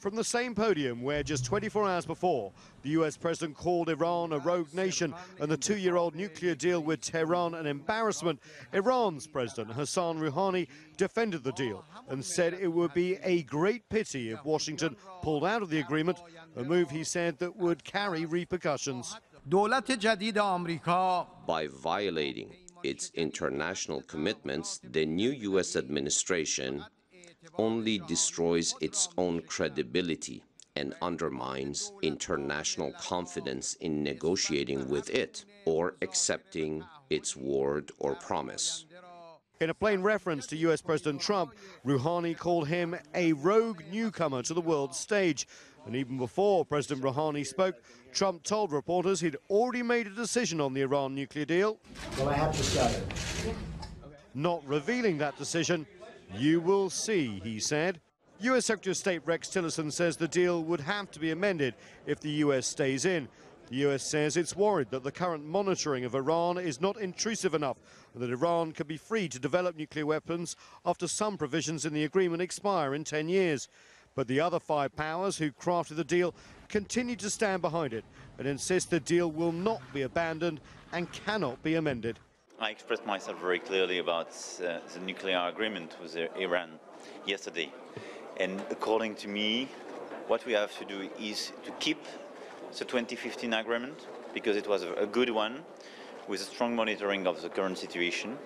From the same podium where just 24 hours before, the US president called Iran a rogue nation and the 2-year-old nuclear deal with Tehran an embarrassment, Iran's President Hassan Rouhani defended the deal and said it would be a great pity if Washington pulled out of the agreement, a move he said that would carry repercussions. By violating its international commitments, the new U.S. administration only destroys its own credibility and undermines international confidence in negotiating with it or accepting its word or promise. In a plain reference to US President Trump, Rouhani called him a rogue newcomer to the world stage. And even before President Rouhani spoke, Trump told reporters he'd already made a decision on the Iran nuclear deal. Well, I have decided. Not revealing that decision. You will see, he said. US Secretary of State Rex Tillerson says the deal would have to be amended if the US stays in. The US says it's worried that the current monitoring of Iran is not intrusive enough and that Iran could be free to develop nuclear weapons after some provisions in the agreement expire in 10 years. But the other 5 powers who crafted the deal continue to stand behind it and insist the deal will not be abandoned and cannot be amended. I expressed myself very clearly about the nuclear agreement with Iran yesterday. And according to me, what we have to do is to keep the 2015 agreement, because it was a good one, with a strong monitoring of the current situation.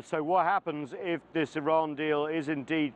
So what happens if this Iran deal is indeed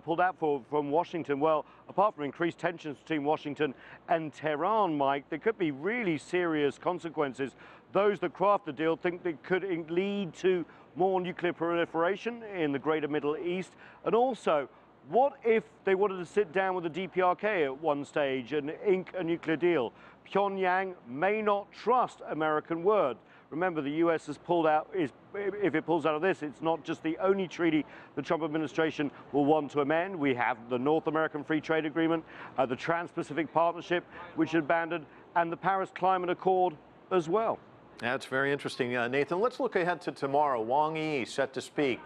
pulled out from Washington? Well, apart from increased tensions between Washington and Tehran, Mike, there could be really serious consequences. Those that craft the deal think that could lead to more nuclear proliferation in the greater Middle East. And also, what if they wanted to sit down with the DPRK at one stage and ink a nuclear deal? Pyongyang may not trust American word. Remember, the US has pulled out, if it pulls out of this, it's not just the only treaty the Trump administration will want to amend. We have the North American Free Trade Agreement, the Trans-Pacific Partnership, which is abandoned, and the Paris Climate Accord as well. That's very interesting, Nathan. Let's look ahead to tomorrow. Wang Yi set to speak.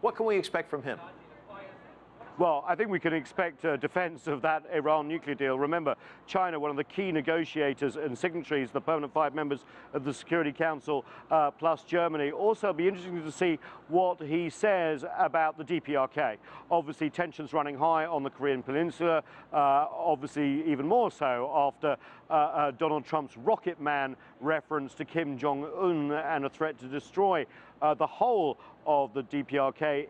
What can we expect from him? Well, I think we can expect a defense of that Iran nuclear deal. Remember, China, one of the key negotiators and signatories, the permanent 5 members of the Security Council, plus Germany. Also, it'll be interesting to see what he says about the DPRK. Obviously, tensions running high on the Korean Peninsula, obviously even more so after Donald Trump's Rocket Man reference to Kim Jong-un and a threat to destroy the whole of the DPRK.